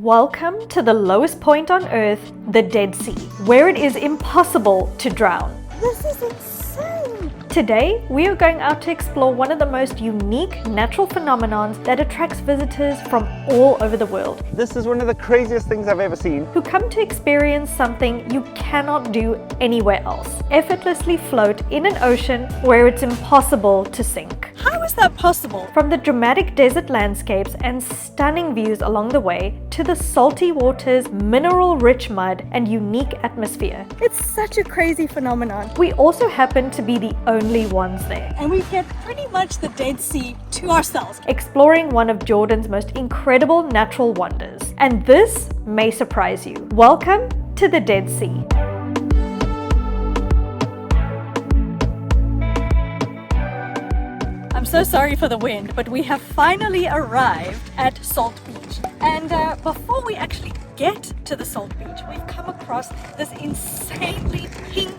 Welcome to the lowest point on Earth, the Dead Sea, where it is impossible to drown. This is insane! Today, we are going out to explore one of the most unique natural phenomenons that attracts visitors from all over the world. This is one of the craziest things I've ever seen. Who come to experience something you cannot do anywhere else. Effortlessly float in an ocean where it's impossible to sink. How is that possible? From the dramatic desert landscapes and stunning views along the way, to the salty waters, mineral-rich mud, and unique atmosphere. It's such a crazy phenomenon. We also happen to be the only ones there, And we get pretty much the Dead Sea to ourselves. exploring one of Jordan's most incredible natural wonders. And this may surprise you. Welcome to the Dead Sea. I'm so sorry for the wind, but we have finally arrived at Salt Beach. And before we actually get to the Salt Beach, we've come across this insanely pink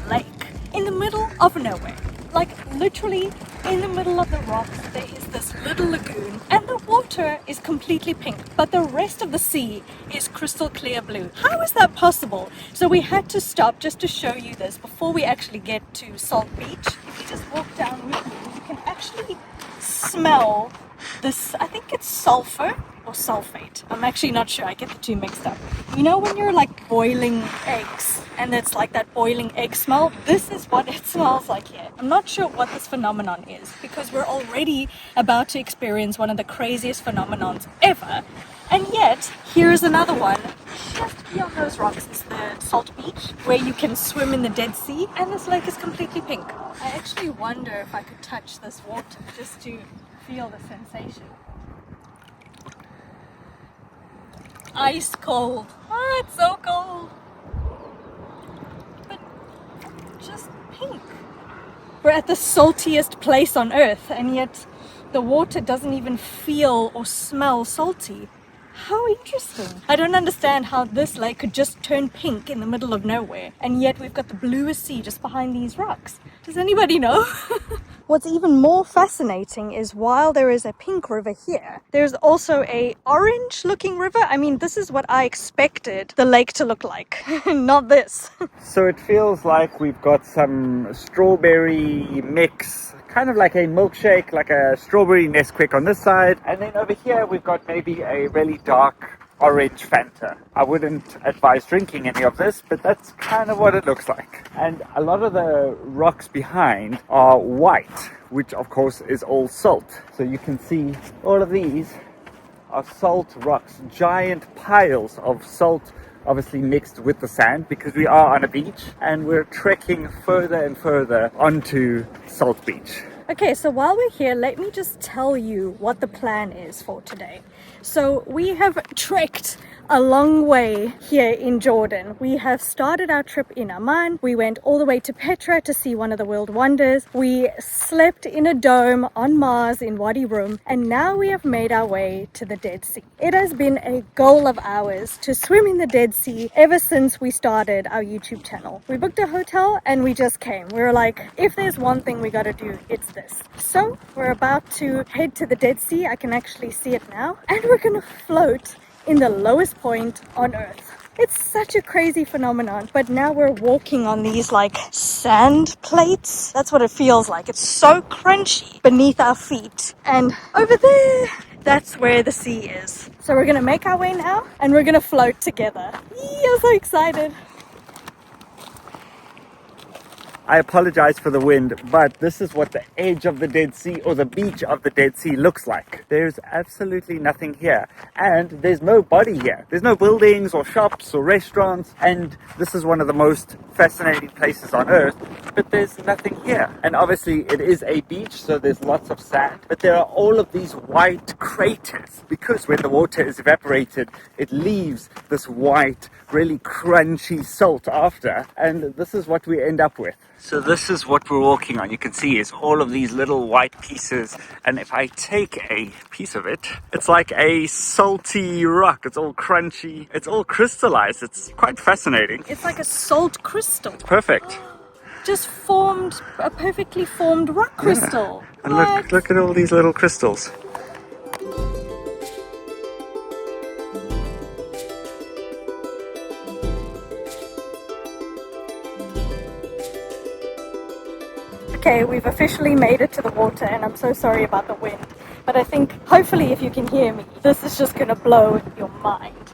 lake in the middle of nowhere. Like literally in the middle of the rocks, there is this little lagoon and the water is completely pink, but the rest of the sea is crystal clear blue. How is that possible? So we had to stop just to show you this before we actually get to Salt Beach. If you just walk down with me, you can actually smell this, I think it's sulfur or sulfate. I'm actually not sure, I get the two mixed up. You know when you're like boiling eggs and it's like that boiling egg smell? This is what it smells like here. I'm not sure what this phenomenon is because we're already about to experience one of the craziest phenomenons ever. And yet, here's another one. Just beyond those rocks is the Salt Beach, where you can swim in the Dead Sea, and this lake is completely pink. I actually wonder if I could touch this water just to feel the sensation. Ice cold. Oh, it's so cold. But just pink. We're at the saltiest place on Earth, and yet the water doesn't even feel or smell salty. How interesting. I don't understand how this lake could just turn pink in the middle of nowhere, and yet we've got the bluest sea just behind these rocks. Does anybody know? What's even more fascinating is while there is a pink river here, there's also a orange looking river. I mean, this is what I expected the lake to look like, not this. So it feels like we've got some strawberry mix, kind of like a milkshake, like a strawberry Nesquik on this side. And then over here we've got maybe a really dark orange Fanta. I wouldn't advise drinking any of this, but that's kind of what it looks like. And a lot of the rocks behind are white, which of course is all salt. So you can see all of these are salt rocks, giant piles of salt, obviously mixed with the sand because we are on a beach and we're trekking further and further onto Salt Beach. Okay, so while we're here, let me just tell you what the plan is for today. So we have trekked a long way here in Jordan. We have started our trip in Amman. We went all the way to Petra to see one of the world wonders. We slept in a dome on Mars in Wadi Rum, and now we have made our way to the Dead Sea. It has been a goal of ours to swim in the Dead Sea ever since we started our YouTube channel. We booked a hotel and we just came. We were like, if there's one thing we gotta do, it's this. So we're about to head to the Dead Sea. I can actually see it now. And we're gonna float in the lowest point on Earth. It's such a crazy phenomenon, but now we're walking on these like sand plates. That's what it feels like. It's so crunchy beneath our feet. And over there, that's where the sea is. So we're gonna make our way now and we're gonna float together. Yee, I'm so excited. I apologize for the wind, but this is what the edge of the Dead Sea or the beach of the Dead Sea looks like. There's absolutely nothing here, and there's no body here. There's no buildings or shops or restaurants, and this is one of the most fascinating places on Earth, but there's nothing here. And obviously it is a beach, so there's lots of sand, but there are all of these white craters because when the water is evaporated, it leaves this white, really crunchy salt after, and this is what we end up with. So this is what we're walking on. You can see is all of these little white pieces, and if I take a piece of it, it's like a salty rock. It's all crunchy, it's all crystallized. It's quite fascinating. It's like a salt crystal. Perfect. Just formed, a perfectly formed rock crystal. Yeah. And look at all these little crystals. Okay, we've officially made it to the water, and I'm so sorry about the wind. But I think, hopefully, if you can hear me, this is just gonna blow your mind.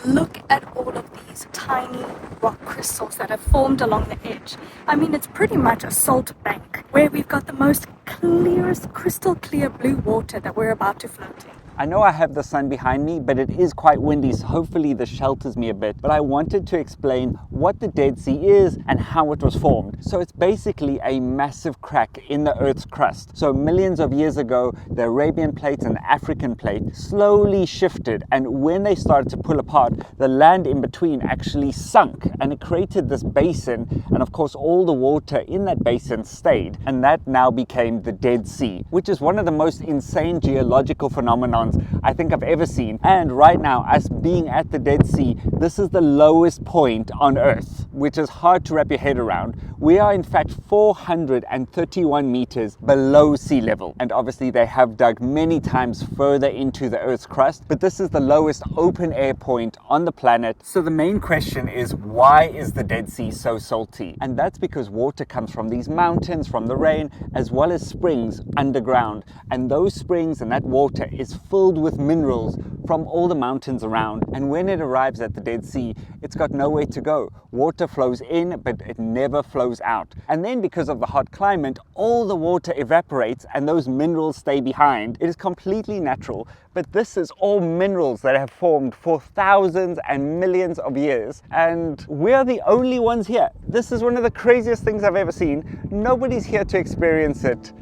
Look at all of these tiny rock crystals that have formed along the edge. I mean, it's pretty much a salt bank where we've got the most clearest, crystal clear blue water that we're about to float in. I know I have the sun behind me, but it is quite windy, so hopefully this shelters me a bit. But I wanted to explain what the Dead Sea is and how it was formed. So it's basically a massive crack in the Earth's crust. So millions of years ago, the Arabian plate and the African plate slowly shifted, and when they started to pull apart, the land in between actually sunk, and it created this basin, and of course all the water in that basin stayed, and that now became the Dead Sea, which is one of the most insane geological phenomena I think I've ever seen. And right now, us being at the Dead Sea, this is the lowest point on Earth, which is hard to wrap your head around. We are in fact 431 meters below sea level, and obviously they have dug many times further into the Earth's crust, but this is the lowest open air point on the planet. So the main question is, why is the Dead Sea so salty? And that's because water comes from these mountains, from the rain, as well as springs underground, and those springs and that water is filled with minerals from all the mountains around, and when it arrives at the Dead Sea, it's got nowhere to go. Water flows in, but it never flows out. And then because of the hot climate, all the water evaporates and those minerals stay behind. It is completely natural, but this is all minerals that have formed for thousands and millions of years, and we're the only ones here. This is one of the craziest things I've ever seen. Nobody's here to experience it.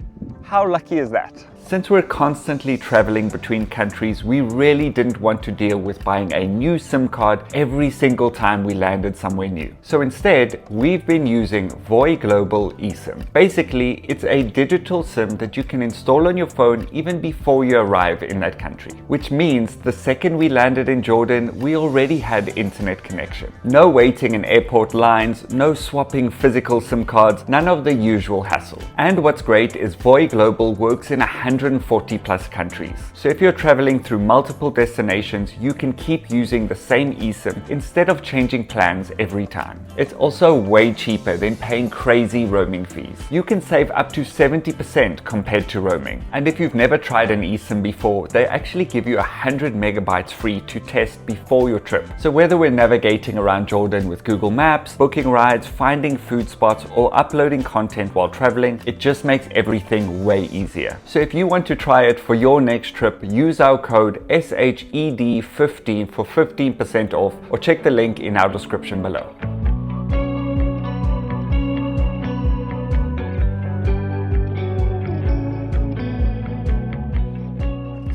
How lucky is that? Since we're constantly traveling between countries, we really didn't want to deal with buying a new SIM card every single time we landed somewhere new. So instead, we've been using Voi Global eSIM. Basically, it's a digital SIM that you can install on your phone even before you arrive in that country. Which means the second we landed in Jordan, we already had internet connection. No waiting in airport lines, no swapping physical SIM cards, none of the usual hassle. And what's great is Voi Global works in 140 plus countries. So if you're traveling through multiple destinations, you can keep using the same eSIM instead of changing plans every time. It's also way cheaper than paying crazy roaming fees. You can save up to 70% compared to roaming. And if you've never tried an eSIM before, they actually give you 100 megabytes free to test before your trip. So whether we're navigating around Jordan with Google Maps, booking rides, finding food spots, or uploading content while traveling, it just makes everything way easier. So if you want to try it for your next trip, use our code SHED15 for 15% off, or check the link in our description below.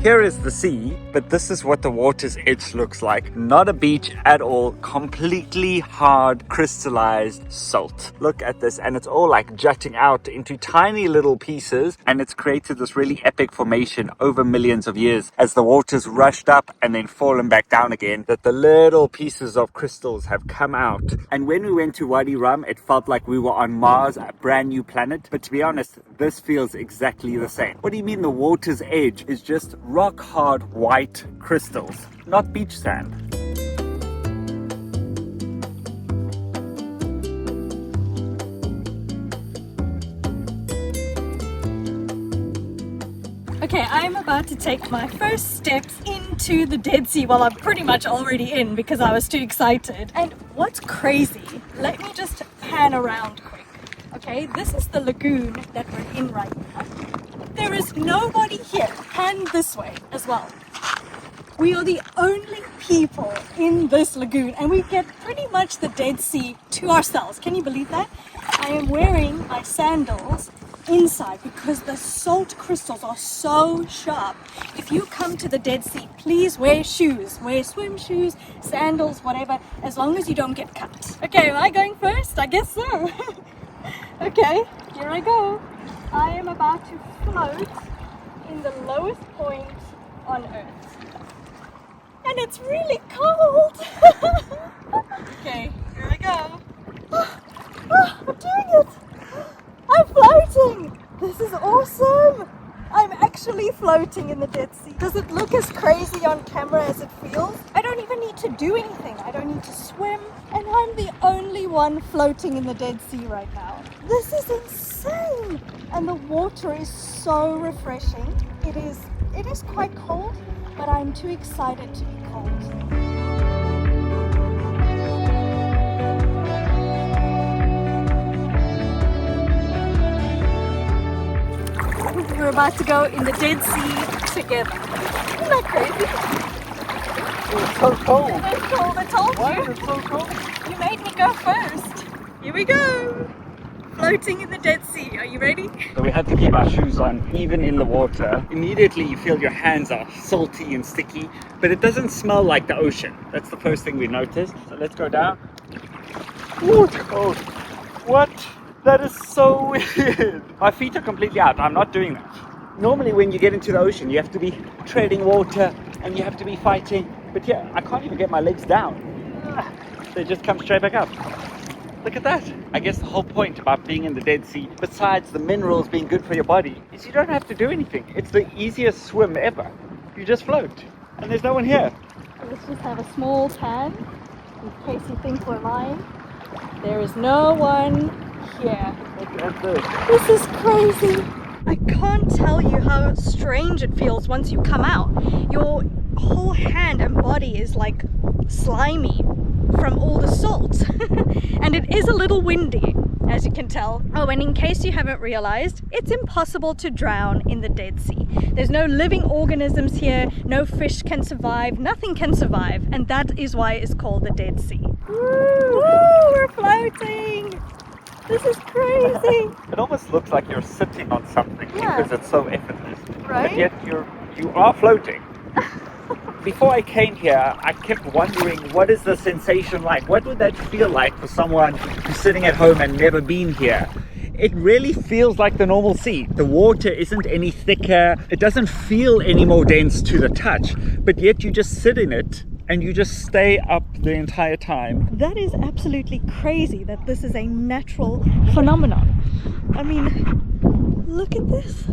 Here is the sea, but this is what the water's edge looks like. Not a beach at all, completely hard, crystallized salt. Look at this, and it's all like jutting out into tiny little pieces, and it's created this really epic formation over millions of years as the water's rushed up and then fallen back down again, that the little pieces of crystals have come out. And when we went to Wadi Rum, it felt like we were on Mars, a brand new planet, but to be honest, this feels exactly the same. What do you mean the water's edge is just rock hard white crystals, not beach sand? Okay, I'm about to take my first steps into the Dead Sea. Well, I'm pretty much already in because I was too excited. And what's crazy, let me just pan around quick. Okay, this is the lagoon that we're in right now. There is nobody here. Pan this way as well. We are the only people in this lagoon, and we get pretty much the Dead Sea to ourselves. Can you believe that? I am wearing my sandals inside because the salt crystals are so sharp. If you come to the Dead Sea, please wear shoes. Wear swim shoes, sandals, whatever, as long as you don't get cut. Okay, am I going first? I guess so. Okay, here I go. I am about to float in the lowest point on Earth. And it's really cold. Okay, here I go. I'm doing it. I'm floating. This is awesome. I'm actually floating in the Dead Sea. Does it look as crazy on camera as it feels? I don't even need to do anything. I don't need to swim, and I'm the only one floating in the Dead Sea right now. This is insane! And the water is so refreshing. It is quite cold, but I'm too excited to be cold. We're about to go in the Dead Sea together. Isn't that crazy? It's so cold. It's cold, I told Why you. is it so cold? You made me go first. Here we go. Floating in the Dead Sea. Are you ready? So we had to keep our shoes on, even in the water. Immediately you feel your hands are salty and sticky, but it doesn't smell like the ocean. That's the first thing we noticed. So let's go down. Ooh, it's cold. What? That is so weird. My feet are completely out. I'm not doing that. Normally when you get into the ocean, you have to be treading water and you have to be fighting. But yeah, I can't even get my legs down. They just come straight back up. Look at that. I guess the whole point about being in the Dead Sea, besides the minerals being good for your body, is you don't have to do anything. It's the easiest swim ever. You just float. And there's no one here. Let's just have a small tan in case you think we're lying. There is no one here. Look at this. This is crazy. I can't tell you how strange it feels once you come out. Your whole hand and body is like slimy from all the salt. And it is a little windy, as you can tell. Oh, and in case you haven't realized, it's impossible to drown in the Dead Sea. There's no living organisms here, no fish can survive, nothing can survive, and that is why it's called the Dead Sea. Woo! We're floating! This is crazy! It almost looks like you're sitting on something because it's so effortless. Right? But yet you are floating. Before I came here, I kept wondering, what is the sensation like? What would that feel like for someone who's sitting at home and never been here? It really feels like the normal sea. The water isn't any thicker. It doesn't feel any more dense to the touch. But yet you just sit in it and you just stay up the entire time. That is absolutely crazy that this is a natural phenomenon. I mean, look at this.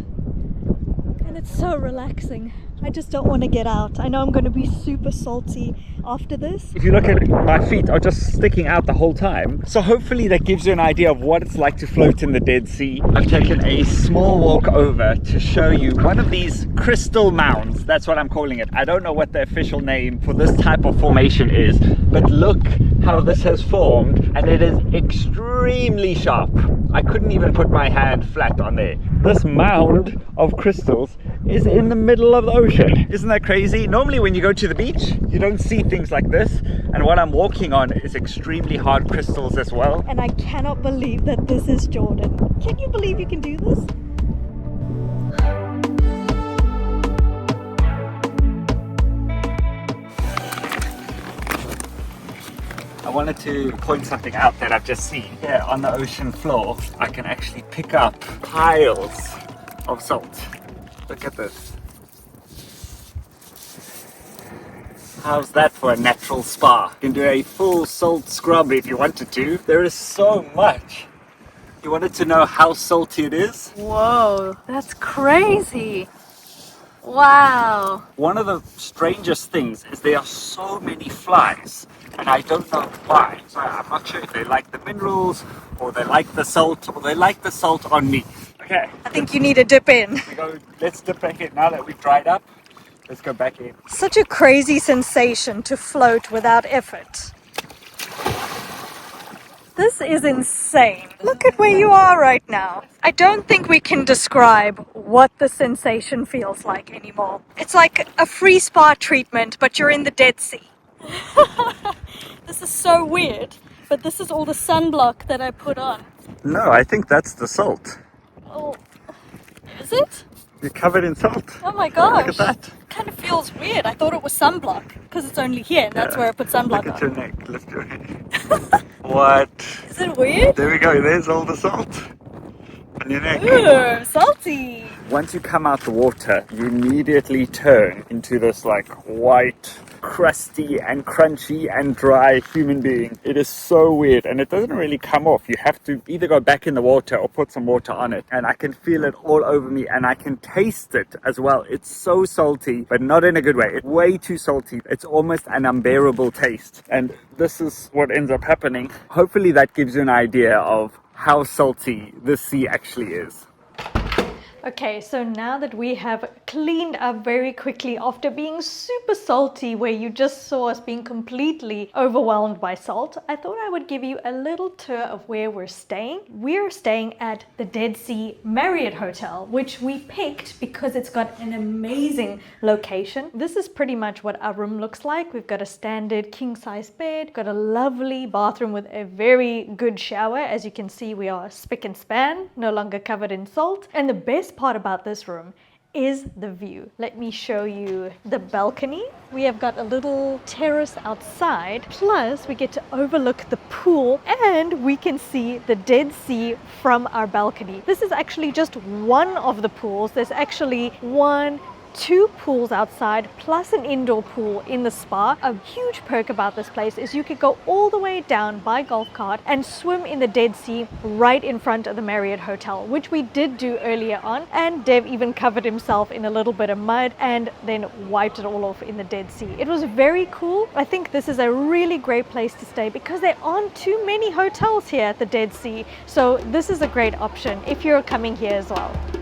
And it's so relaxing. I just don't want to get out. I know I'm going to be super salty after this. If you look at it, my feet are just sticking out the whole time. So hopefully that gives you an idea of what it's like to float in the Dead Sea. I've taken a small walk over to show you one of these crystal mounds. That's what I'm calling it. I don't know what the official name for this type of formation is, but look how this has formed, and it is extremely sharp. I couldn't even put my hand flat on there. This mound of crystals is in the middle of the ocean. Isn't that crazy? Normally when you go to the beach, you don't see things like this. And what I'm walking on is extremely hard crystals as well. And I cannot believe that this is Jordan. Can you believe you can do this? I wanted to point something out that I've just seen. Here on the ocean floor, I can actually pick up piles of salt. Look at this. How's that for a natural spa? You can do a full salt scrub if you wanted to. There is so much. You wanted to know how salty it is? Whoa, that's crazy. Wow. One of the strangest things is there are so many flies, and I don't know why. So I'm not sure if they like the minerals, or they like the salt, or they like the salt on me. Okay. I think you need to dip in. Let's dip back in. Now that we've dried up, let's go back in. Such a crazy sensation to float without effort. This is insane. Look at where you are right now. I don't think we can describe what the sensation feels like anymore. It's like a free spa treatment, but you're in the Dead Sea. This is so weird, but this is all the sunblock that I put on. No, I think that's the salt. Oh, is it? You're covered in salt. Oh my gosh. Look at that. Kind of feels weird. I thought it was sunblock because it's only here and that's where I put sunblock Look at on. your neck. Lift your head. What? Is it weird? There we go. There's all the salt on your neck. Ooh, salty. Once you come out the water, you immediately turn into this like white crusty and crunchy and dry human being. It is so weird, and it doesn't really come off. You have to either go back in the water or put some water on it, and I can feel it all over me, and I can taste it as well. It's so salty, but not in a good way. It's way too salty. It's almost an unbearable taste, and this is what ends up happening. Hopefully that gives you an idea of how salty the sea actually is. Okay, so now that we have cleaned up very quickly after being super salty, where you just saw us being completely overwhelmed by salt, I thought I would give you a little tour of where we're staying. We're staying at the Dead Sea Marriott Hotel, which we picked because it's got an amazing location. This is pretty much what our room looks like. We've got a standard king-size bed, got a lovely bathroom with a very good shower. As you can see, we are spick and span, no longer covered in salt. And the best part about this room is the view. Let me show you the balcony. We have got a little terrace outside, plus we get to overlook the pool and we can see the Dead Sea from our balcony. This is actually just one of the pools. There's actually two pools outside plus an indoor pool in the spa. A huge perk about this place is you could go all the way down by golf cart and swim in the Dead Sea right in front of the Marriott Hotel, which we did do earlier on, and Dev even covered himself in a little bit of mud and then wiped it all off in the Dead Sea. It was very cool. I think this is a really great place to stay because there aren't too many hotels here at the Dead Sea, so this is a great option if you're coming here as well.